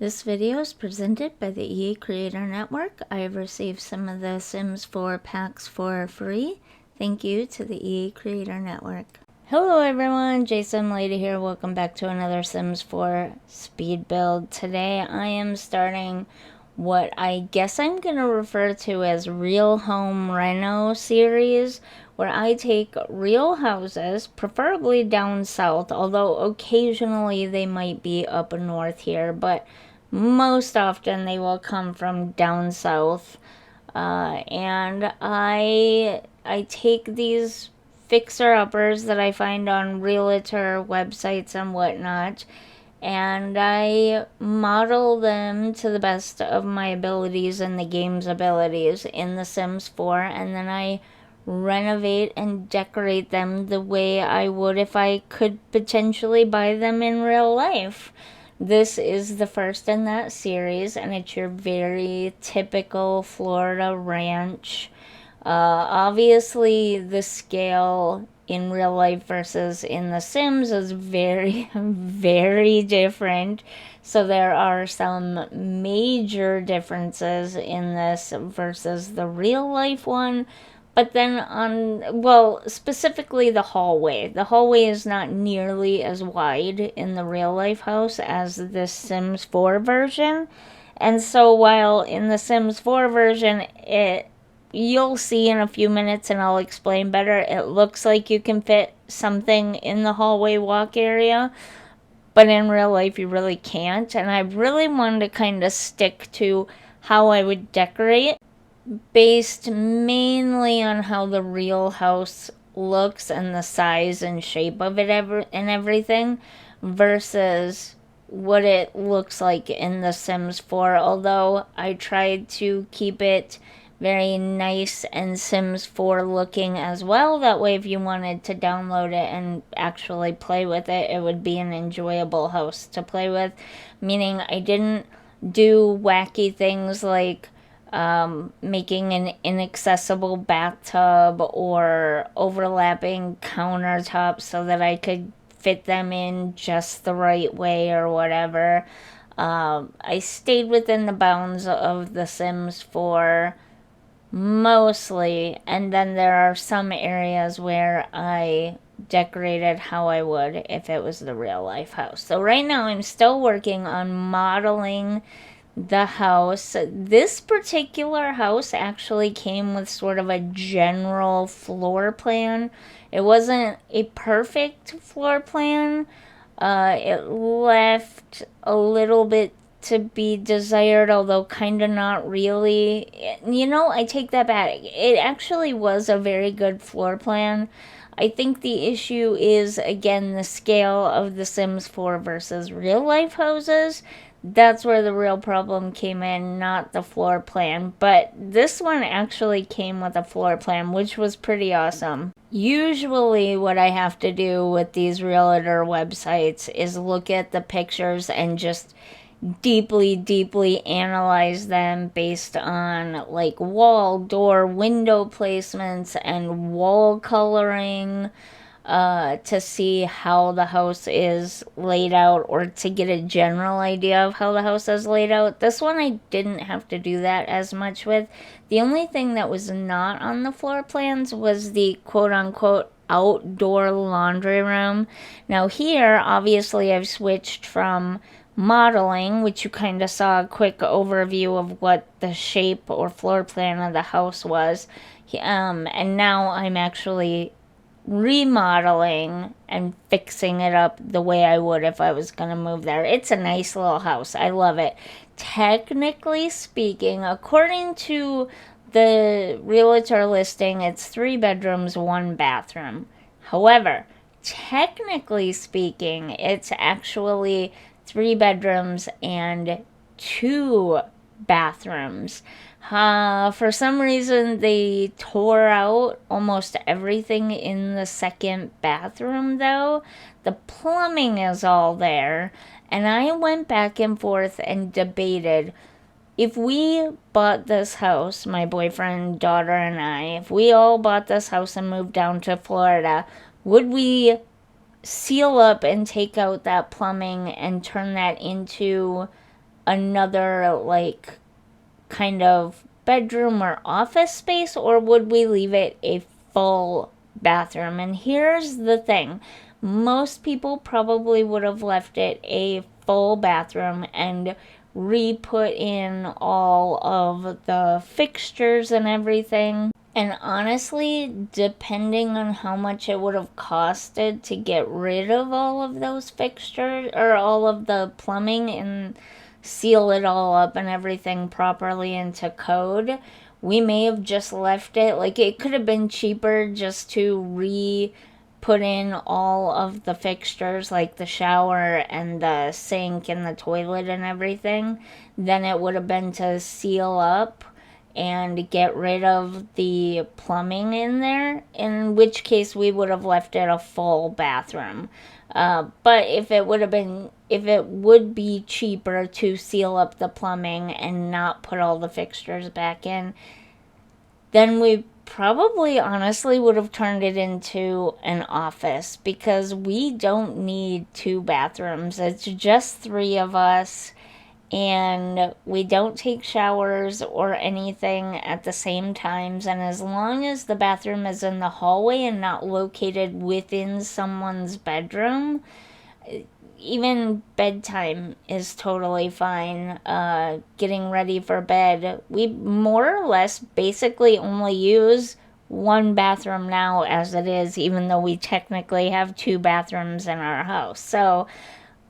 This video is presented by the EA Creator Network. I have received some of the Sims 4 packs for free. Thank you to the EA Creator Network. Hello everyone, Jason Lady here. Welcome back to another Sims 4 speed build. Today I am starting what I guess I'm going to refer to as Real Home Reno series, where I take real houses, preferably down south, although occasionally they might be up north here, but most often they will come from down south. And I take these fixer-uppers that I find on realtor websites and whatnot, and I model them to the best of my abilities and the game's abilities in The Sims 4, and then I renovate and decorate them the way I would if I could potentially buy them in real life. This is the first in that series, and it's your very typical Florida ranch. Obviously, the scale in real life versus in The Sims is very, very different. So there are some major differences in this versus the real life one. But then specifically the hallway. The hallway is not nearly as wide in the real life house as the Sims 4 version. And so while in the Sims 4 version, you'll see in a few minutes and I'll explain better, it looks like you can fit something in the hallway walk area, but in real life you really can't. And I really wanted to kind of stick to how I would decorate based mainly on how the real house looks and the size and shape of it and everything versus what it looks like in The Sims 4, although I tried to keep it very nice and Sims 4 looking as well. That way if you wanted to download it and actually play with it, it would be an enjoyable house to play with. Meaning I didn't do wacky things like making an inaccessible bathtub or overlapping countertops so that I could fit them in just the right way or whatever. I stayed within the bounds of The Sims 4 mostly, and then there are some areas where I decorated how I would if it was the real life house. So right now I'm still working on modeling the house. This particular house actually came with sort of a general floor plan. It wasn't a perfect floor plan. It left a little bit to be desired, although kind of not really. I take that back. It actually was a very good floor plan. I think the issue is, again, the scale of The Sims 4 versus real life houses. That's where the real problem came in, not the floor plan. But this one actually came with a floor plan, which was pretty awesome. Usually what I have to do with these realtor websites is look at the pictures and just deeply analyze them based on like wall, door, window placements and wall coloring to see how the house is laid out or to get a general idea of how the house is laid out. This one I didn't have to do that as much with. The only thing that was not on the floor plans was the quote-unquote outdoor laundry room. Now here, obviously I've switched from modeling, which you kind of saw a quick overview of what the shape or floor plan of the house was, and now I'm actually remodeling and fixing it up the way I would if I was going to move there. It's a nice little house. I love it. Technically speaking, according to the realtor listing, it's 3 bedrooms, 1 bathroom. However, technically speaking, it's actually 3 bedrooms and 2 bathrooms. For some reason, they tore out almost everything in the second bathroom, though. The plumbing is all there. And I went back and forth and debated, if we bought this house, my boyfriend, daughter, and I, if we all bought this house and moved down to Florida, would we seal up and take out that plumbing and turn that into another, like, kind of bedroom or office space, or would we leave it a full bathroom? And here's the thing. Most people probably would have left it a full bathroom and re-put in all of the fixtures and everything. And honestly, depending on how much it would have costed to get rid of all of those fixtures or all of the plumbing and seal it all up and everything properly into code, we may have just left it. Like, it could have been cheaper just to put in all of the fixtures, like the shower and the sink and the toilet and everything, than it would have been to seal up and get rid of the plumbing in there, in which case we would have left it a full bathroom. But if it would be cheaper to seal up the plumbing and not put all the fixtures back in, then we probably honestly would have turned it into an office, because we don't need 2 bathrooms. It's just 3 of us, and we don't take showers or anything at the same times. And as long as the bathroom is in the hallway and not located within someone's bedroom, even bedtime is totally fine. Getting ready for bed, we more or less basically only use 1 bathroom now as it is, even though we technically have 2 bathrooms in our house. So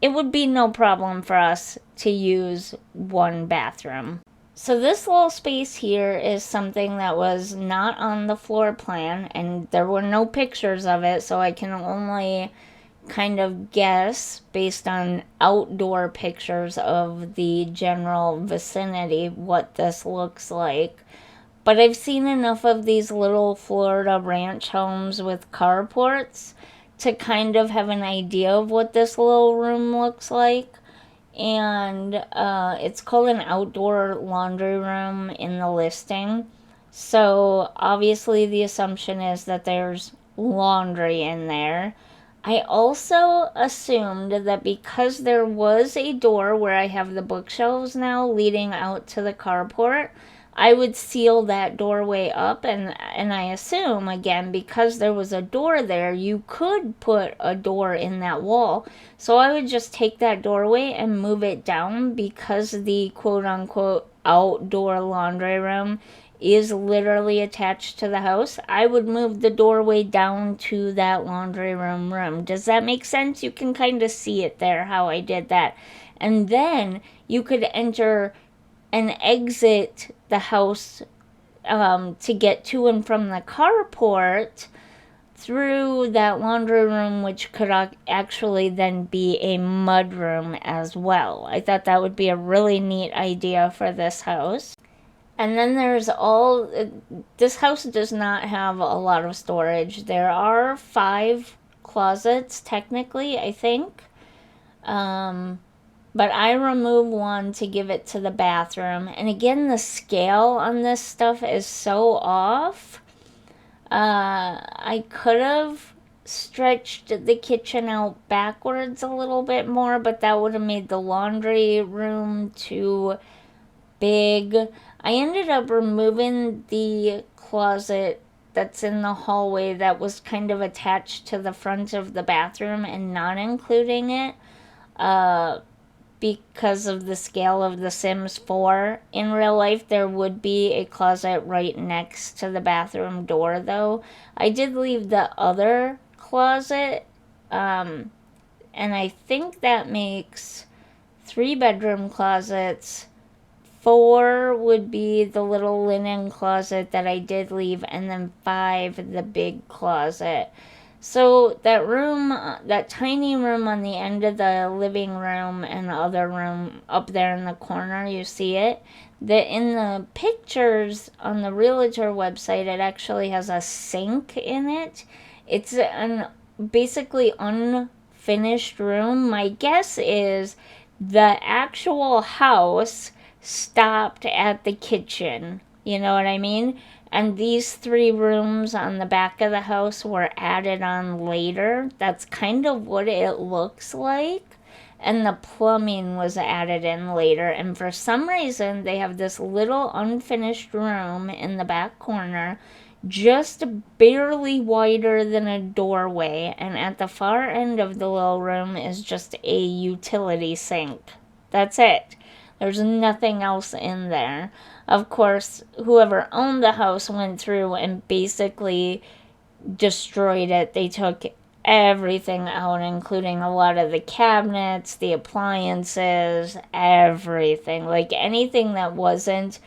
it would be no problem for us to use 1 bathroom. So this little space here is something that was not on the floor plan, and there were no pictures of it, so I can only kind of guess based on outdoor pictures of the general vicinity what this looks like. But I've seen enough of these little Florida ranch homes with carports to kind of have an idea of what this little room looks like. And it's called an outdoor laundry room in the listing. So obviously the assumption is that there's laundry in there. I also assumed that because there was a door where I have the bookshelves now leading out to the carport, I would seal that doorway up, and I assume, again, because there was a door there, you could put a door in that wall. So I would just take that doorway and move it down, because the quote-unquote outdoor laundry room is literally attached to the house. I would move the doorway down to that laundry room. Does that make sense? You can kind of see it there, how I did that. And then you could enter and exit the house to get to and from the carport through that laundry room, which could actually then be a mud room as well. I thought that would be a really neat idea for this house. And then this house does not have a lot of storage. There are 5 closets, technically, I think. But I remove 1 to give it to the bathroom. And again, the scale on this stuff is so off. I could have stretched the kitchen out backwards a little bit more, but that would have made the laundry room too big. I ended up removing the closet that's in the hallway that was kind of attached to the front of the bathroom and not including it because of the scale of The Sims 4. In real life, there would be a closet right next to the bathroom door, though. I did leave the other closet, and I think that makes 3 bedroom closets. 4 would be the little linen closet that I did leave, and then 5 the big closet. So that room, that tiny room on the end of the living room and the other room up there in the corner, you see it? In the pictures on the realtor website, it actually has a sink in it. It's an basically unfinished room. My guess is the actual house stopped at the kitchen. You know what I mean? And these 3 rooms on the back of the house were added on later. That's kind of what it looks like. and the plumbing was added in later. And for some reason, they have this little unfinished room in the back corner, just barely wider than a doorway, and at the far end of the little room is just a utility sink. That's it. There's nothing else in there. Of course, whoever owned the house went through and basically destroyed it. They took everything out, including a lot of the cabinets, the appliances, everything. Like anything that wasn't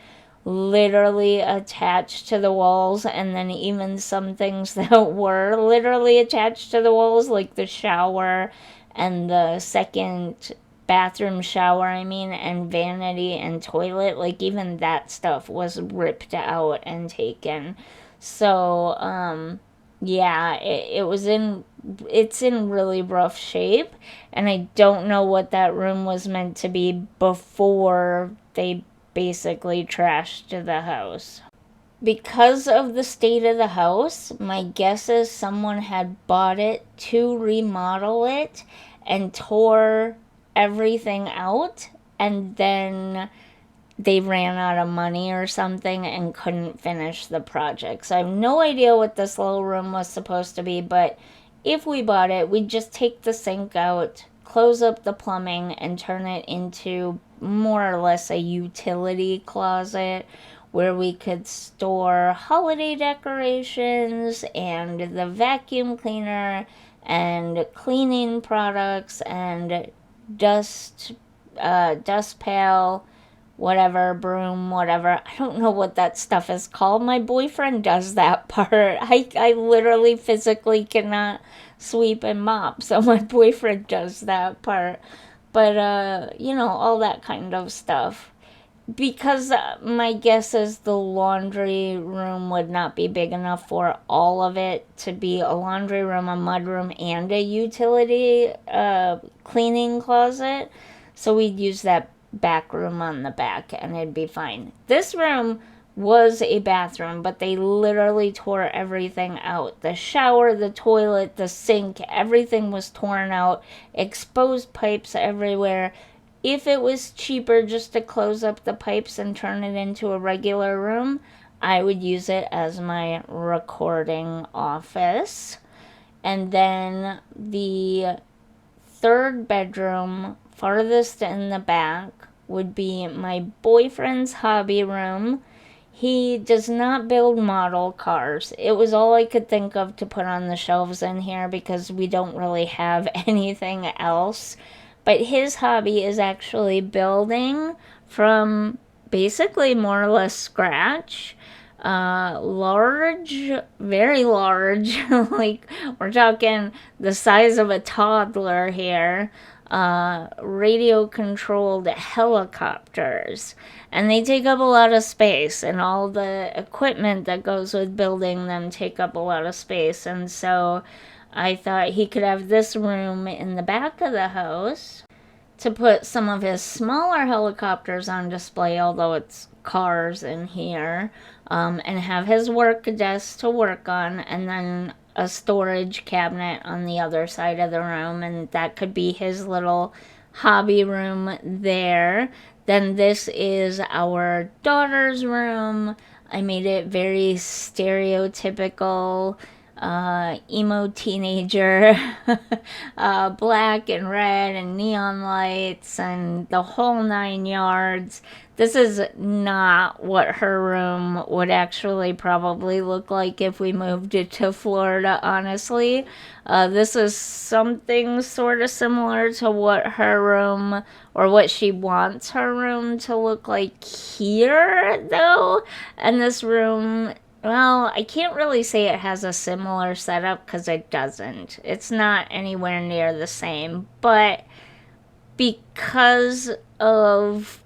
literally attached to the walls, and then even some things that were literally attached to the walls, like the shower and the second bathroom shower, and vanity and toilet, like even that stuff was ripped out and taken. So, yeah, it's in really rough shape, and I don't know what that room was meant to be before they basically trashed the house. Because of the state of the house, my guess is someone had bought it to remodel it and tore everything out, and then they ran out of money or something and couldn't finish the project. So I have no idea what this little room was supposed to be, but if we bought it, we'd just take the sink out, close up the plumbing, and turn it into more or less a utility closet where we could store holiday decorations and the vacuum cleaner and cleaning products and dust pail, whatever, broom, whatever. I don't know what that stuff is called. My boyfriend does that part. I literally physically cannot sweep and mop, so my boyfriend does that part. But, all that kind of stuff. Because my guess is the laundry room would not be big enough for all of it to be a laundry room, a mud room, and a utility cleaning closet. So we'd use that back room on the back and it'd be fine. This room was a bathroom, but they literally tore everything out. The shower, the toilet, the sink, everything was torn out, exposed pipes everywhere. If it was cheaper just to close up the pipes and turn it into a regular room, I would use it as my recording office. And then the third bedroom, farthest in the back, would be my boyfriend's hobby room. He does not build model cars. It was all I could think of to put on the shelves in here because we don't really have anything else. But his hobby is actually building from basically more or less scratch. Large, very large, like we're talking the size of a toddler here, radio controlled helicopters. And they take up a lot of space, and all the equipment that goes with building them take up a lot of space. And so I thought he could have this room in the back of the house to put some of his smaller helicopters on display, although it's cars in here, and have his work desk to work on, and then a storage cabinet on the other side of the room, and that could be his little hobby room there. Then this is our daughter's room. I made it very stereotypical emo teenager, black and red and neon lights and the whole 9 yards. This is not what her room would actually probably look like if we moved it to Florida, honestly. This is something sort of similar to what her room, or what she wants her room to look like here, though. And this room, well, I can't really say it has a similar setup because it doesn't. It's not anywhere near the same. But because of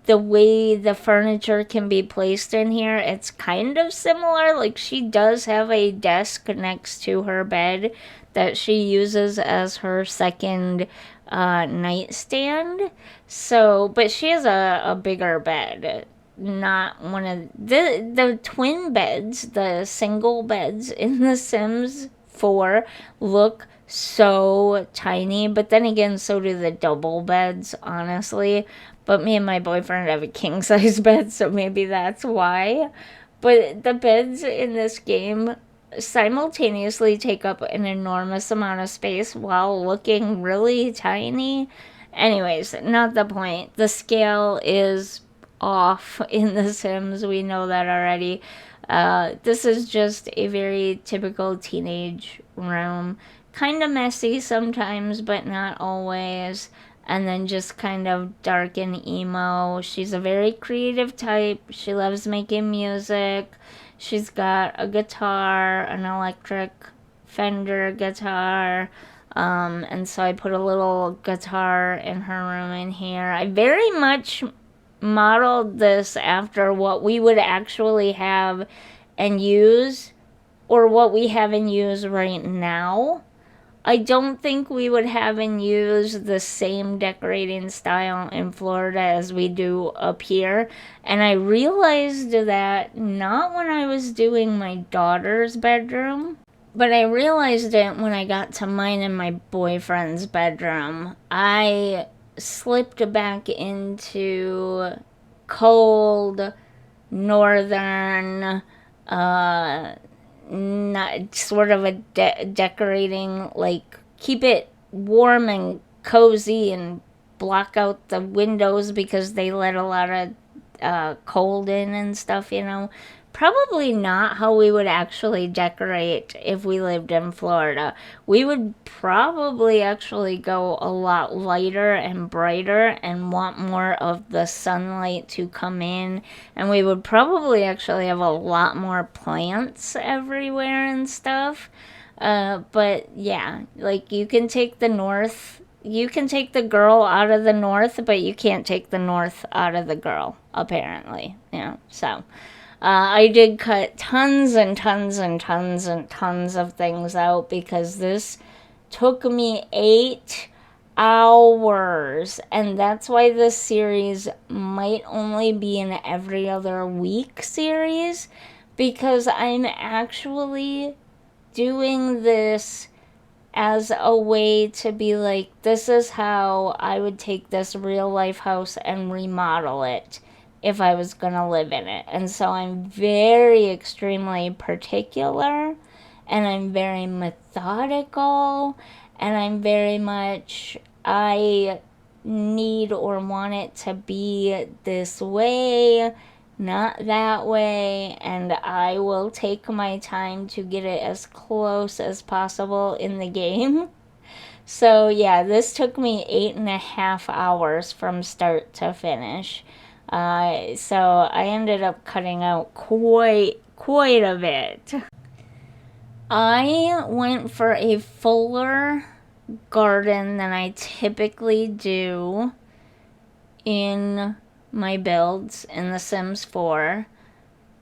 the way the furniture can be placed in here, it's kind of similar. Like, she does have a desk next to her bed that she uses as her second nightstand. So, but she has a bigger bed. Not one of the twin beds, the single beds in The Sims 4 look so tiny. But then again, so do the double beds, honestly. But me and my boyfriend have a king size bed, so maybe that's why. But the beds in this game simultaneously take up an enormous amount of space while looking really tiny. Anyways, not the point. The scale is off in The Sims. We know that already. This is just a very typical teenage room. Kind of messy sometimes, but not always. And then just kind of dark and emo. She's a very creative type. She loves making music. She's got a guitar, an electric Fender guitar. And so I put a little guitar in her room in here. I very much modeled this after what we would actually have and use, or what we have and use right now. I don't think we would have and use the same decorating style in Florida as we do up here. And I realized that not when I was doing my daughter's bedroom, but I realized it when I got to mine and my boyfriend's bedroom. I slipped back into cold, northern, not sort of a decorating, like keep it warm and cozy and block out the windows because they let a lot of cold in and stuff, you know. Probably not how we would actually decorate if we lived in Florida. We would probably actually go a lot lighter and brighter and want more of the sunlight to come in. And we would probably actually have a lot more plants everywhere and stuff. But yeah, like you can take the north, you can take the girl out of the north, but you can't take the north out of the girl, apparently. You know, so. I did cut tons and tons and tons and tons of things out because this took me 8 hours. And that's why this series might only be an every other week series, because I'm actually doing this as a way to be like, this is how I would take this real life house and remodel it if I was going to live in it. And so I'm very extremely particular, and I'm very methodical, and I'm very much, I need or want it to be this way, not that way, and I will take my time to get it as close as possible in the game. So yeah, this took me 8.5 hours from start to finish. So I ended up cutting out quite a bit. I went for a fuller garden than I typically do in my builds in The Sims 4.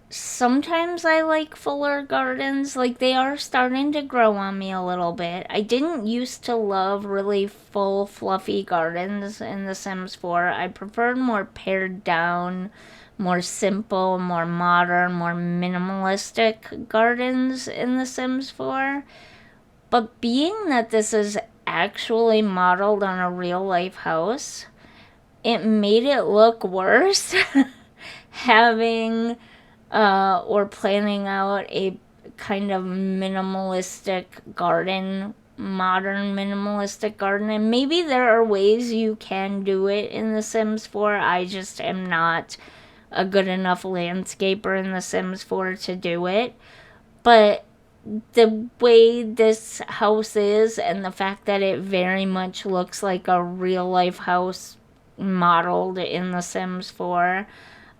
Sometimes I like fuller gardens. Like, they are starting to grow on me a little bit. I didn't used to love really full, fluffy gardens in The Sims 4. I preferred more pared down, more simple, more modern, more minimalistic gardens in The Sims 4. But being that this is actually modeled on a real life house, it made it look worse having or planning out a kind of minimalistic garden, modern minimalistic garden. And maybe there are ways you can do it in The Sims 4. I just am not a good enough landscaper in The Sims 4 to do it. But the way this house is, and the fact that it very much looks like a real life house modeled in The Sims 4,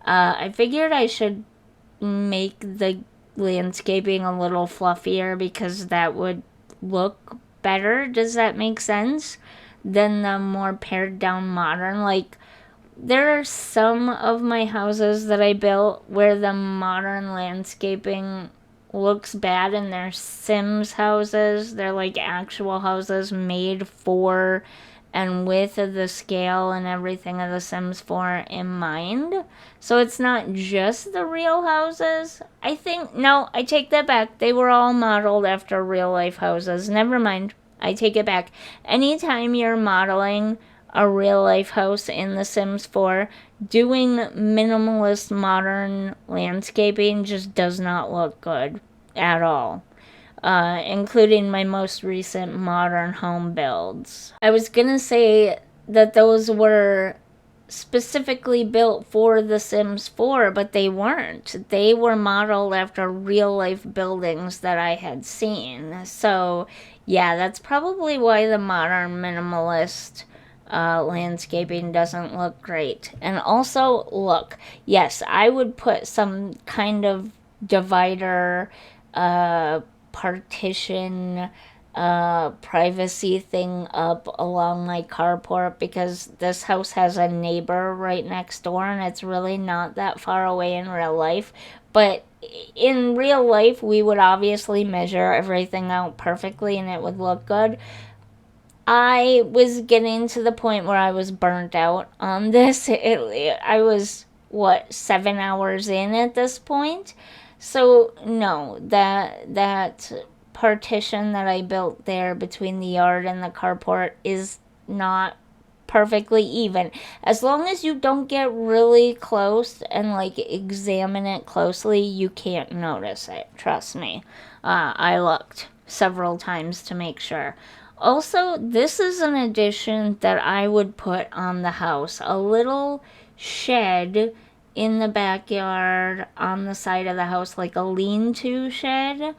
I figured I should make the landscaping a little fluffier because that would look better. Does that make sense? Than the more pared down modern. Like, there are some of my houses that I built where the modern landscaping looks bad, and they're Sims houses. They're like actual houses made for and with the scale and everything of The Sims 4 in mind. So it's not just the real houses. I think, no, I take that back. They were all modeled after real life houses. Never mind. I take it back. Anytime you're modeling a real life house in The Sims 4, doing minimalist modern landscaping just does not look good at all. Including my most recent modern home builds. I was gonna say that those were specifically built for The Sims 4, but they weren't. They were modeled after real life buildings that I had seen. So, yeah, that's probably why the modern minimalist landscaping doesn't look great. And also, look, yes, I would put some kind of divider, partition, privacy thing up along my carport, because this house has a neighbor right next door and it's really not that far away in real life. But in real life, we would obviously measure everything out perfectly and it would look good. I was getting to the point where I was burnt out on this. I was, 7 hours in at this point? So, no, that partition that I built there between the yard and the carport is not perfectly even. As long as you don't get really close and like examine it closely, you can't notice it. Trust me. I looked several times to make sure. Also, this is an addition that I would put on the house. A little shed in the backyard on the side of the house, like a lean-to shed.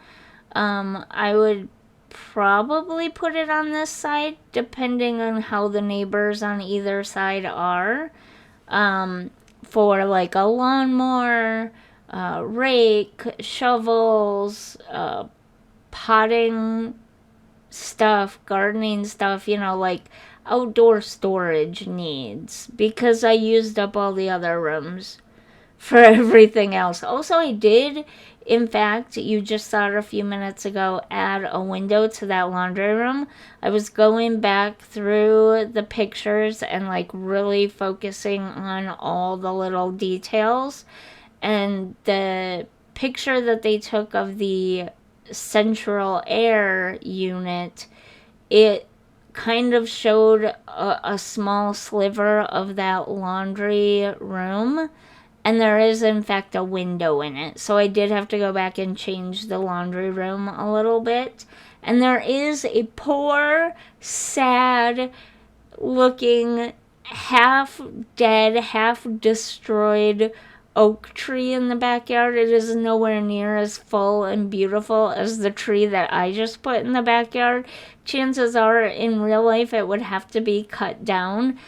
I would probably put it on this side, depending on how the neighbors on either side are. For like a lawnmower, rake, shovels, potting stuff, gardening stuff, like outdoor storage needs, because I used up all the other rooms for everything else. Also, I did, in fact, you just saw it a few minutes ago, add a window to that laundry room. I was going back through the pictures and like really focusing on all the little details, and the picture that they took of the central air unit, it kind of showed a small sliver of that laundry room, and there is in fact a window in it. So I did have to go back and change the laundry room a little bit. And there is a poor, sad looking, half dead, half destroyed oak tree in the backyard. It is nowhere near as full and beautiful as the tree that I just put in the backyard. Chances are in real life it would have to be cut down,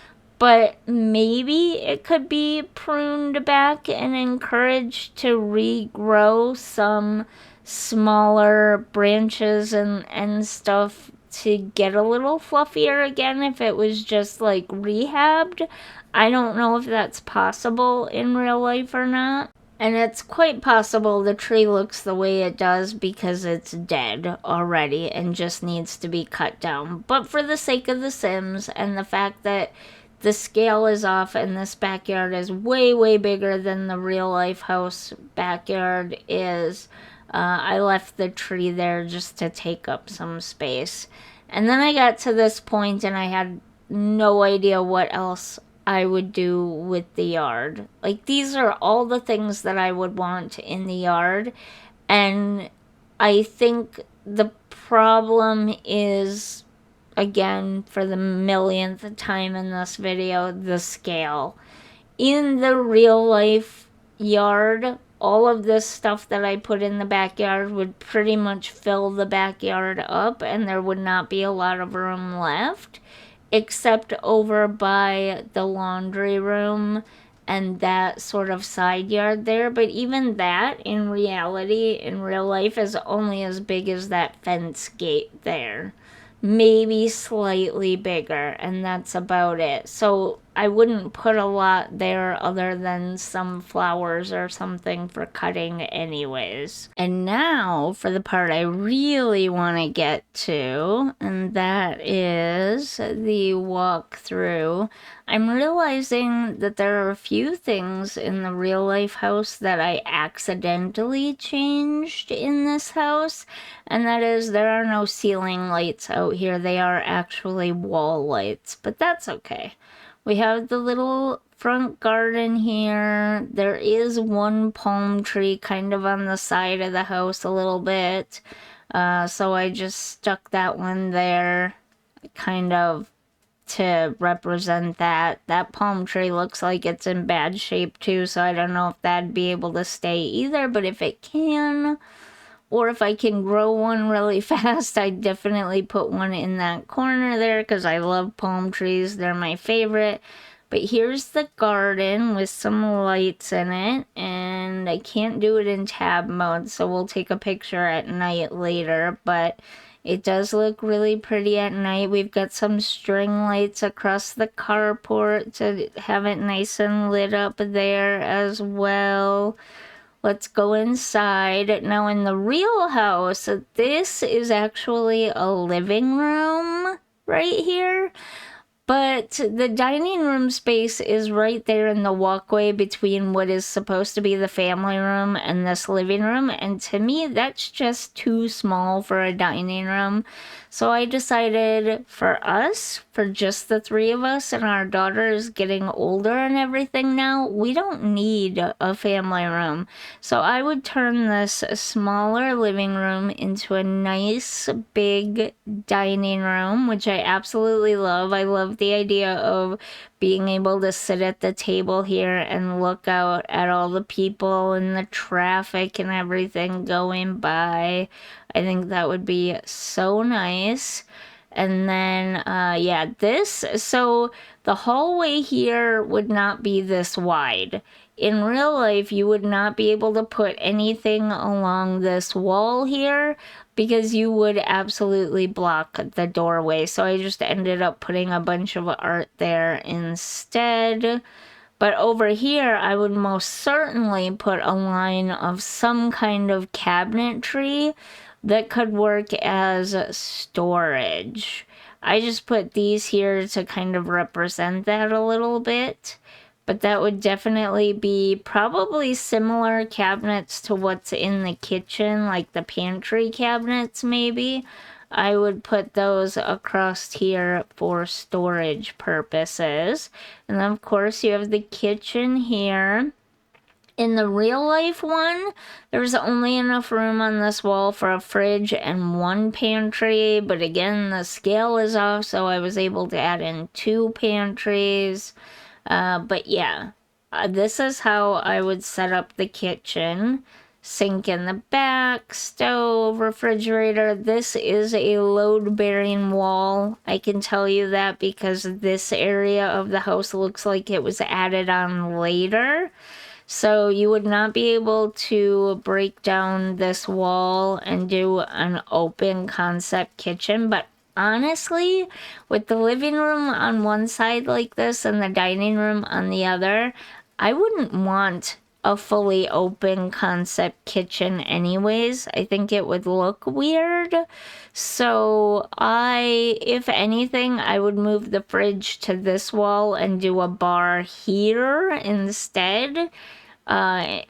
but maybe it could be pruned back and encouraged to regrow some smaller branches and stuff to get a little fluffier again if it was just like rehabbed. I don't know if that's possible in real life or not. And it's quite possible the tree looks the way it does because it's dead already and just needs to be cut down. But for the sake of The Sims and the fact that the scale is off and this backyard is way, way bigger than the real life house backyard is, I left the tree there just to take up some space. And then I got to this point and I had no idea what else I would do with the yard. Like, these are all the things that I would want in the yard. And I think the problem is, again, for the millionth time in this video, the scale. In the real life yard, all of this stuff that I put in the backyard would pretty much fill the backyard up and there would not be a lot of room left, except over by the laundry room and that sort of side yard there. But even that, in reality, in real life, is only as big as that fence gate there. Maybe slightly bigger, and that's about it. So I wouldn't put a lot there other than some flowers or something for cutting anyways. And now for the part I really want to get to, and that is the walkthrough. I'm realizing that there are a few things in the real life house that I accidentally changed in this house, and that is there are no ceiling lights out here. They are actually wall lights, but that's okay. We have the little front garden here. There is one palm tree kind of on the side of the house a little bit. So I just stuck that one there kind of to represent that. That palm tree looks like it's in bad shape too, so I don't know if that'd be able to stay either, but if it can, or if I can grow one really fast, I'd definitely put one in that corner there because I love palm trees. They're my favorite. But here's the garden with some lights in it, and I can't do it in tab mode, so we'll take a picture at night later, but it does look really pretty at night. We've got some string lights across the carport to have it nice and lit up there as well. Let's go inside. Now in the real house, this is actually a living room right here. But the dining room space is right there in the walkway between what is supposed to be the family room and this living room. And to me, that's just too small for a dining room. So I decided for us, for just the three of us, and our daughter is getting older and everything now, we don't need a family room. So I would turn this smaller living room into a nice big dining room, which I absolutely love. I love the idea of being able to sit at the table here and look out at all the people and the traffic and everything going by. I think that would be so nice. And then, yeah, so the hallway here would not be this wide. In real life, you would not be able to put anything along this wall here because you would absolutely block the doorway. So I just ended up putting a bunch of art there instead. But over here, I would most certainly put a line of some kind of cabinetry that could work as storage. I just put these here to kind of represent that a little bit. But that would definitely be probably similar cabinets to what's in the kitchen, like the pantry cabinets maybe. I would put those across here for storage purposes. And then of course you have the kitchen here. In the real life one, there's only enough room on this wall for a fridge and one pantry, but again, the scale is off, so I was able to add in two pantries. But yeah, this is how I would set up the kitchen. Sink in the back, stove, refrigerator. This is a load-bearing wall. I can tell you that because this area of the house looks like it was added on later. So you would not be able to break down this wall and do an open concept kitchen, but honestly, with the living room on one side like this and the dining room on the other, I wouldn't want a fully open concept kitchen anyways. I think it would look weird. So if anything, I would move the fridge to this wall and do a bar here instead. On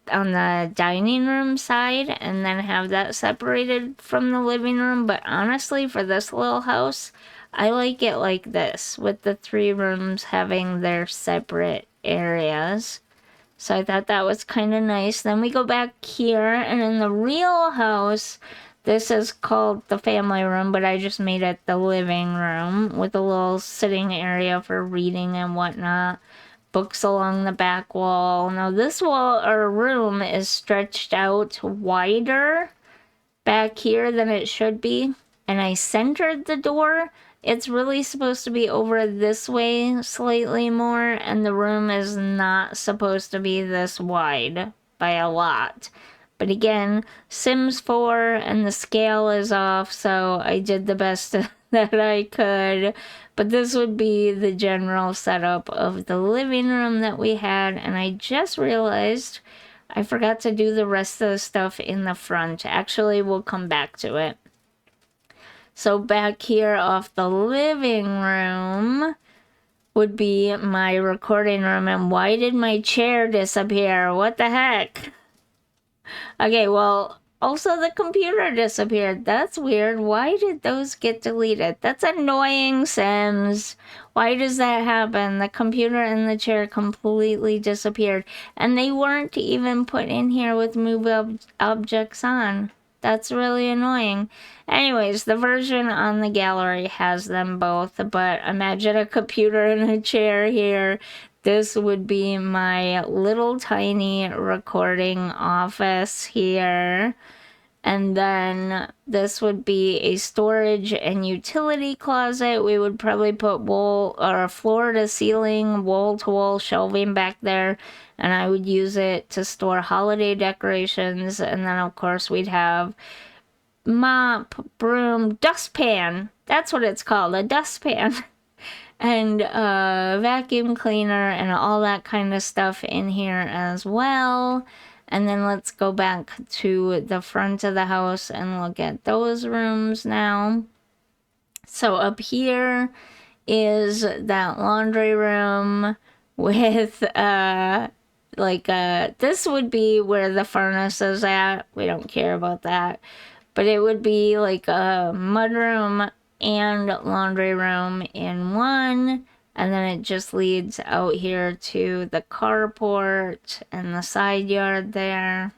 the dining room side and then have that separated from the living room. But honestly, for this little house, I like it like this, with the three rooms having their separate areas. So I thought that was kind of nice. Then we go back here, and in the real house, this is called the family room, but I just made it the living room with a little sitting area for reading and whatnot. Books along the back wall. Now this wall or room is stretched out wider back here than it should be, and I centered the door. It's really supposed to be over this way slightly more, and the room is not supposed to be this wide by a lot. But again, Sims 4 and the scale is off, so I did the best that I could. But this would be the general setup of the living room that we had. And I just realized I forgot to do the rest of the stuff in the front. Actually, we'll come back to it. So back here off the living room would be my recording room. And why did my chair disappear? What the heck? Okay, well, also the computer disappeared. That's weird. Why did those get deleted? That's annoying, Sims. Why does that happen? The computer and the chair completely disappeared. And they weren't even put in here with move objects on. That's really annoying. Anyways, the version on the gallery has them both, but imagine a computer and a chair here. This would be my little tiny recording office here. And then this would be a storage and utility closet. We would probably put wall or floor to ceiling, wall to wall shelving back there. And I would use it to store holiday decorations. And then, of course, we'd have mop, broom, dustpan. That's what it's called, a dustpan. And vacuum cleaner and all that kind of stuff in here as well. And then let's go back to the front of the house and look at those rooms now. So up here is that laundry room with this would be where the furnace is at. We don't care about that. But it would be like a mudroom and laundry room in one. And then it just leads out here to the carport and the side yard there.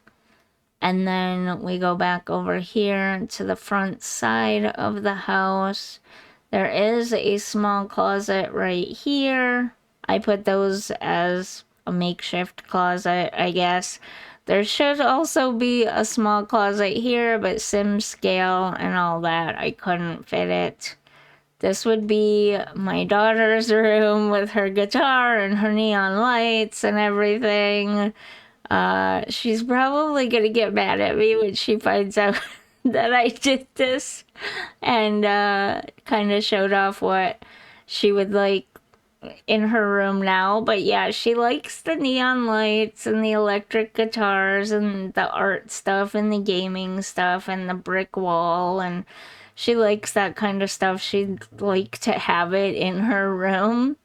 And then we go back over here to the front side of the house. There is a small closet right here. I put those as a makeshift closet, I guess. There should also be a small closet here, but sim scale and all that, I couldn't fit it. This would be my daughter's room with her guitar and her neon lights and everything. She's probably gonna get mad at me when she finds out that I did this and kind of showed off what she would like in her room now. But yeah, she likes the neon lights and the electric guitars and the art stuff and the gaming stuff and the brick wall, and she likes that kind of stuff. She'd like to have it in her room.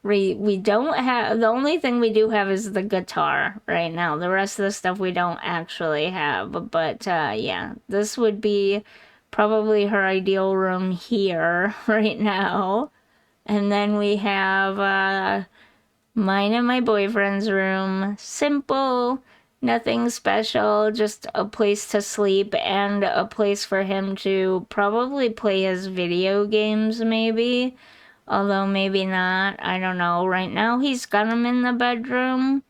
We don't have, the only thing we do have is the guitar right now. The rest of the stuff we don't actually have. But yeah, this would be probably her ideal room here right now. And then we have mine and my boyfriend's room. Simple, nothing special, just a place to sleep and a place for him to probably play his video games, maybe. Although maybe not, I don't know. Right now he's got him in the bedroom,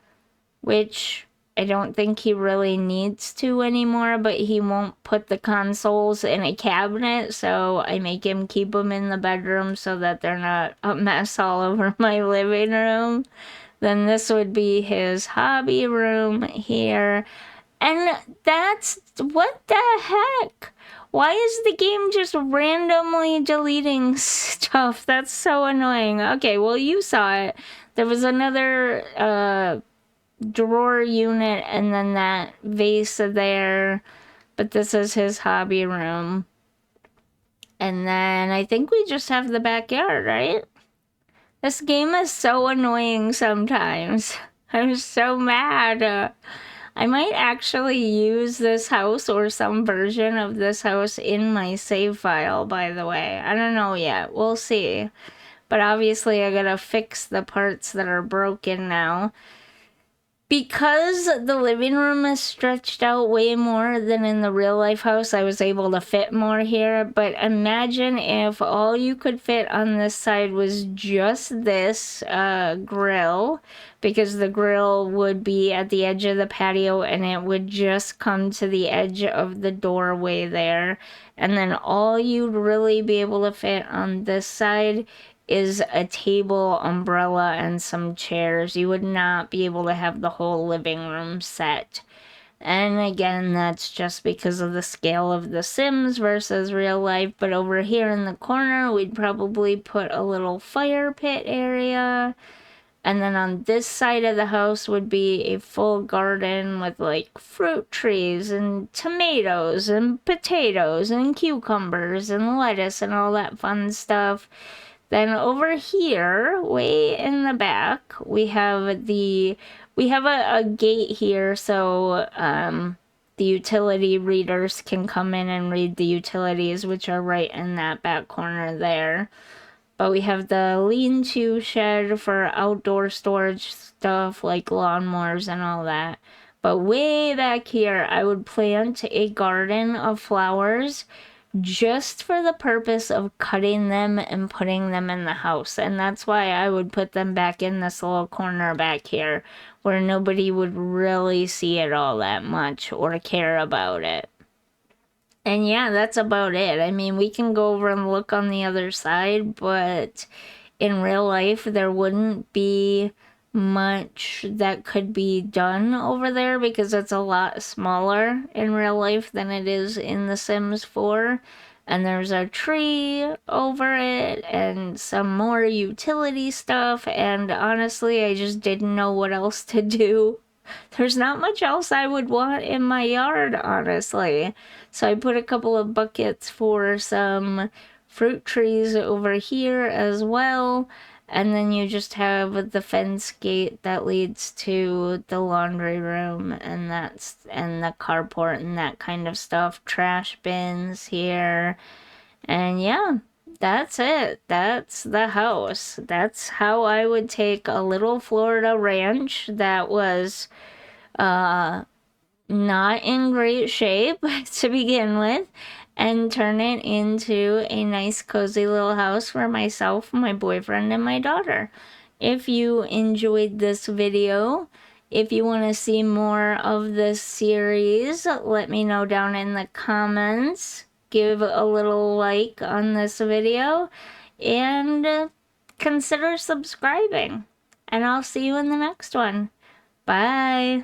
which I don't think he really needs to anymore, but he won't put the consoles in a cabinet, so I make him keep them in the bedroom so that they're not a mess all over my living room. Then this would be his hobby room here. And that's, what the heck? Why is the game just randomly deleting stuff? That's so annoying. Okay, well, you saw it. There was another drawer unit and then that vase there. But this is his hobby room. And then I think we just have the backyard, right? This game is so annoying sometimes. I'm so mad. I might actually use this house or some version of this house in my save file, by the way. I don't know yet. We'll see. But obviously I gotta fix the parts that are broken now. Because the living room is stretched out way more than in the real life house, I was able to fit more here. But imagine if all you could fit on this side was just this grill, because the grill would be at the edge of the patio and it would just come to the edge of the doorway there. And then all you'd really be able to fit on this side is a table, umbrella, and some chairs. You would not be able to have the whole living room set. And again, that's just because of the scale of The Sims versus real life. But over here in the corner, we'd probably put a little fire pit area. And then on this side of the house would be a full garden with like fruit trees and tomatoes and potatoes and cucumbers and lettuce and all that fun stuff. Then over here, way in the back, we have a gate here, so the utility readers can come in and read the utilities, which are right in that back corner there. But we have the lean-to shed for outdoor storage stuff like lawnmowers and all that. But way back here, I would plant a garden of flowers just for the purpose of cutting them and putting them in the house. And that's why I would put them back in this little corner back here where nobody would really see it all that much or care about it. And yeah, that's about it. I mean, we can go over and look on the other side, but in real life, there wouldn't be much that could be done over there because it's a lot smaller in real life than it is in The Sims 4. And there's a tree over it and some more utility stuff. And honestly, I just didn't know what else to do. There's not much else I would want in my yard, honestly. So I put a couple of buckets for some fruit trees over here as well. And then you just have the fence gate that leads to the laundry room and the carport and that kind of stuff. Trash bins here. And yeah, that's it. That's the house. That's how I would take a little Florida ranch that was not in great shape to begin with and turn it into a nice cozy little house for myself, my boyfriend, and my daughter. If you enjoyed this video, if you want to see more of this series, let me know down in the comments. Give a little like on this video and consider subscribing. And I'll see you in the next one. Bye.